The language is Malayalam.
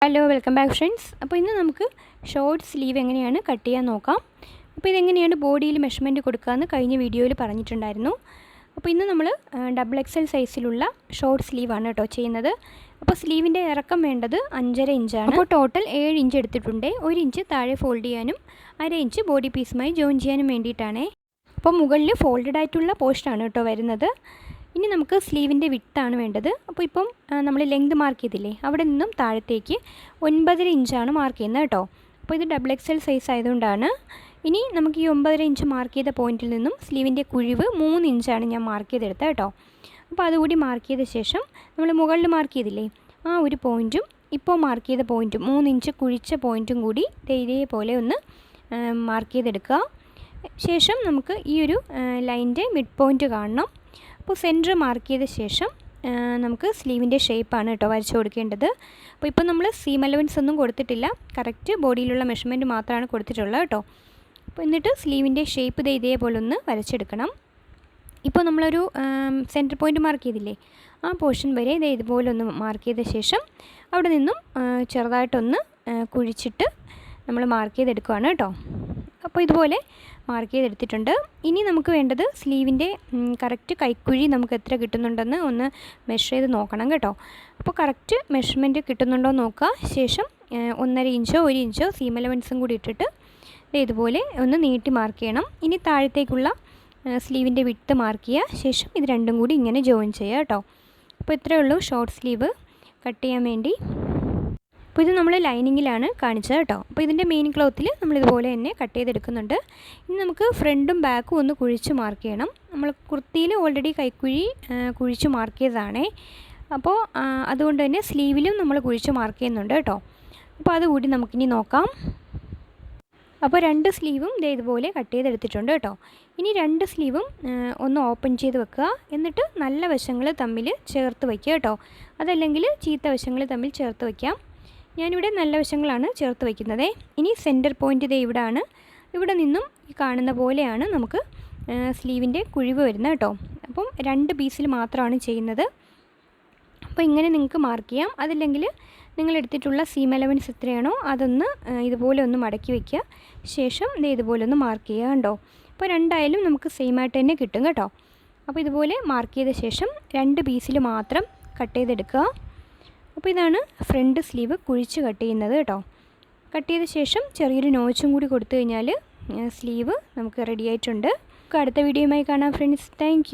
Hello welcome back friends. അപ്പോൾ ഇന്ന് നമുക്ക് ഷോർട്ട് സ്ലീവ് എങ്ങനെയാണ് കട്ട് ചെയ്യാൻ നോക്കാം. അപ്പോൾ ഇതെങ്ങനെയാണ് ബോഡിയിൽ മെഷർമെൻറ്റ് കൊടുക്കുകയെന്ന് കഴിഞ്ഞ വീഡിയോയിൽ പറഞ്ഞിട്ടുണ്ടായിരുന്നു. അപ്പോൾ ഇന്ന് നമ്മൾ XXL സൈസിലുള്ള ഷോർട്ട് സ്ലീവാണ് കേട്ടോ ചെയ്യുന്നത്. അപ്പോൾ സ്ലീവിൻ്റെ ഇറക്കം വേണ്ടത് 5.5 ഇഞ്ചാണ്. അപ്പോൾ ടോട്ടൽ 7 ഇഞ്ച് എടുത്തിട്ടുണ്ട്. 1 ഇഞ്ച് താഴെ ഫോൾഡ് ചെയ്യാനും 1/2 ഇഞ്ച് ബോഡി പീസുമായി ജോയിൻ ചെയ്യാനും വേണ്ടിയിട്ടാണ്. അപ്പോൾ മുകളിൽ ഫോൾഡഡ് ആയിട്ടുള്ള പോർഷനാണ് കേട്ടോ വരുന്നത്. ഇനി നമുക്ക് സ്ലീവിൻ്റെ വിഡ്ത്താണ് വേണ്ടത്. അപ്പോൾ ഇപ്പം നമ്മൾ ലെങ്ത് മാർക്ക് ചെയ്തില്ലേ, അവിടെ നിന്നും താഴത്തേക്ക് 9.5 ഇഞ്ചാണ് മാർക്ക് ചെയ്യുന്നത് കേട്ടോ. അപ്പോൾ ഇത് XXL സൈസ് ആയതുകൊണ്ടാണ്. ഇനി നമുക്ക് ഈ 9.5 ഇഞ്ച് മാർക്ക് ചെയ്ത പോയിൻറ്റിൽ നിന്നും സ്ലീവിൻ്റെ കുഴിവ് 3 ഇഞ്ചാണ് ഞാൻ മാർക്ക് ചെയ്തെടുത്തത് കേട്ടോ. അപ്പോൾ അതുകൂടി മാർക്ക് ചെയ്ത ശേഷം നമ്മൾ മുകളിൽ മാർക്ക് ചെയ്തില്ലേ, ആ ഒരു പോയിൻറ്റും ഇപ്പോൾ മാർക്ക് ചെയ്ത പോയിൻറ്റും 3 ഇഞ്ച് കുഴിച്ച പോയിൻറ്റും കൂടി ഇതേപോലെ ഒന്ന് മാർക്ക് ചെയ്തെടുക്കുക. ശേഷം നമുക്ക് ഈ ഒരു ലൈനിൻ്റെ മിഡ് പോയിൻറ്റ് കാണണം. അപ്പോൾ സെൻറ്റർ മാർക്ക് ചെയ്ത ശേഷം നമുക്ക് സ്ലീവിൻ്റെ ഷേപ്പാണ് കേട്ടോ വരച്ച് കൊടുക്കേണ്ടത്. അപ്പോൾ ഇപ്പോൾ നമ്മൾ സീം അലവൻസ് ഒന്നും കൊടുത്തിട്ടില്ല, കറക്റ്റ് ബോഡിയിലുള്ള മെഷർമെൻറ്റ് മാത്രമാണ് കൊടുത്തിട്ടുള്ളത് കേട്ടോ. അപ്പോൾ എന്നിട്ട് സ്ലീവിൻ്റെ ഷേപ്പ് ഇതേപോലെ ഒന്ന് വരച്ചെടുക്കണം. ഇപ്പോൾ നമ്മളൊരു സെൻറ്റർ പോയിൻറ്റ് മാർക്ക് ചെയ്തില്ലേ, ആ പോർഷൻ വരെ ഇതുപോലെ ഒന്ന് മാർക്ക് ചെയ്ത ശേഷം അവിടെ നിന്നും ചെറുതായിട്ടൊന്ന് കുഴിച്ചിട്ട് നമ്മൾ മാർക്ക് ചെയ്തെടുക്കുകയാണ് കേട്ടോ. അപ്പോൾ ഇതുപോലെ മാർക്ക് ചെയ്തെടുത്തിട്ടുണ്ട്. ഇനി നമുക്ക് വേണ്ടത് സ്ലീവിൻ്റെ കറക്റ്റ് കൈക്കുഴി നമുക്ക് എത്ര കിട്ടുന്നുണ്ടെന്ന് ഒന്ന് മെഷർ ചെയ്ത് നോക്കണം കേട്ടോ. അപ്പോൾ കറക്റ്റ് മെഷർമെൻറ്റ് കിട്ടുന്നുണ്ടോ നോക്കുക. ശേഷം 1.5 ഇഞ്ചോ 1 ഇഞ്ചോ സീം അലവൻസും കൂടി ഇട്ടിട്ട് ഇതുപോലെ ഒന്ന് നീട്ടി മാർക്ക് ചെയ്യണം. ഇനി താഴത്തേക്കുള്ള സ്ലീവിൻ്റെ വിഡ്ത്ത് മാർക്ക് ചെയ്യുക. ശേഷം ഇത് രണ്ടും കൂടി ഇങ്ങനെ ജോയിൻ ചെയ്യുക കേട്ടോ. അപ്പോൾ ഇത്രയേ ഉള്ളൂ ഷോർട്ട് സ്ലീവ് കട്ട് ചെയ്യാൻ വേണ്ടി. അപ്പോൾ ഇത് നമ്മൾ ലൈനിങ്ങിലാണ് കാണിച്ചത് കേട്ടോ. അപ്പോൾ ഇതിൻ്റെ മെയിൻ ക്ലോത്തിൽ നമ്മളിതുപോലെ തന്നെ കട്ട് ചെയ്തെടുക്കുന്നുണ്ട്. ഇനി നമുക്ക് ഫ്രണ്ടും ബാക്കും ഒന്ന് കുഴിച്ച് മാർക്ക് ചെയ്യണം. നമ്മൾ കുർത്തിയിൽ ഓൾറെഡി കൈക്കുഴി കുഴിച്ച് മാർക്ക് ചെയ്തതാണേ. അപ്പോൾ അതുകൊണ്ട് തന്നെ സ്ലീവിലും നമ്മൾ കുഴിച്ച് മാർക്ക് ചെയ്യുന്നുണ്ട് കേട്ടോ. അപ്പോൾ അതുകൂടി നമുക്കിനി നോക്കാം. അപ്പോൾ 2 സ്ലീവും ഇതുപോലെ കട്ട് ചെയ്തെടുത്തിട്ടുണ്ട് കേട്ടോ. ഇനി 2 സ്ലീവും ഒന്ന് ഓപ്പൺ ചെയ്ത് വെക്കുക. എന്നിട്ട് നല്ല വശങ്ങൾ തമ്മിൽ ചേർത്ത് വയ്ക്കുക കേട്ടോ. അതല്ലെങ്കിൽ ചീത്ത വശങ്ങൾ തമ്മിൽ ചേർത്ത് വയ്ക്കാം. ഞാനിവിടെ നല്ല വശങ്ങളാണ് ചേർത്ത് വയ്ക്കുന്നത്. ഇനി സെൻറ്റർ പോയിൻറ്റ് ഇവിടെയാണ്. ഇവിടെ നിന്നും ഈ കാണുന്ന പോലെയാണ് നമുക്ക് സ്ലീവിൻ്റെ കുഴിവ് വരുന്നത് കേട്ടോ. അപ്പം 2 പീസിൽ മാത്രമാണ് ചെയ്യുന്നത്. അപ്പോൾ ഇങ്ങനെ നിങ്ങൾക്ക് മാർക്ക് ചെയ്യാം. അതല്ലെങ്കിൽ നിങ്ങളെടുത്തിട്ടുള്ള സീം അലവൻസ് എത്രയാണോ അതൊന്ന് ഇതുപോലെ ഒന്ന് മടക്കി വയ്ക്കുക. ശേഷം ഇതുപോലെ ഒന്ന് മാർക്ക് ചെയ്യുക കണ്ടോ. അപ്പോൾ രണ്ടായാലും നമുക്ക് സെയിം ആയിട്ട് തന്നെ കിട്ടും കേട്ടോ. അപ്പോൾ ഇതുപോലെ മാർക്ക് ചെയ്ത ശേഷം 2 പീസിൽ മാത്രം കട്ട് ചെയ്തെടുക്കുക. അപ്പോൾ ഇതാണ് ഫ്രണ്ട് സ്ലീവ് കുഴിച്ച് കട്ട് ചെയ്യുന്നത് കേട്ടോ. കട്ട് ചെയ്ത ശേഷം ചെറിയൊരു നോച്ചും കൂടി കൊടുത്തു കഴിഞ്ഞാൽ സ്ലീവ് നമുക്ക് റെഡി ആയിട്ടുണ്ട്. അടുത്ത വീഡിയോയുമായി കാണാം ഫ്രണ്ട്സ്. താങ്ക്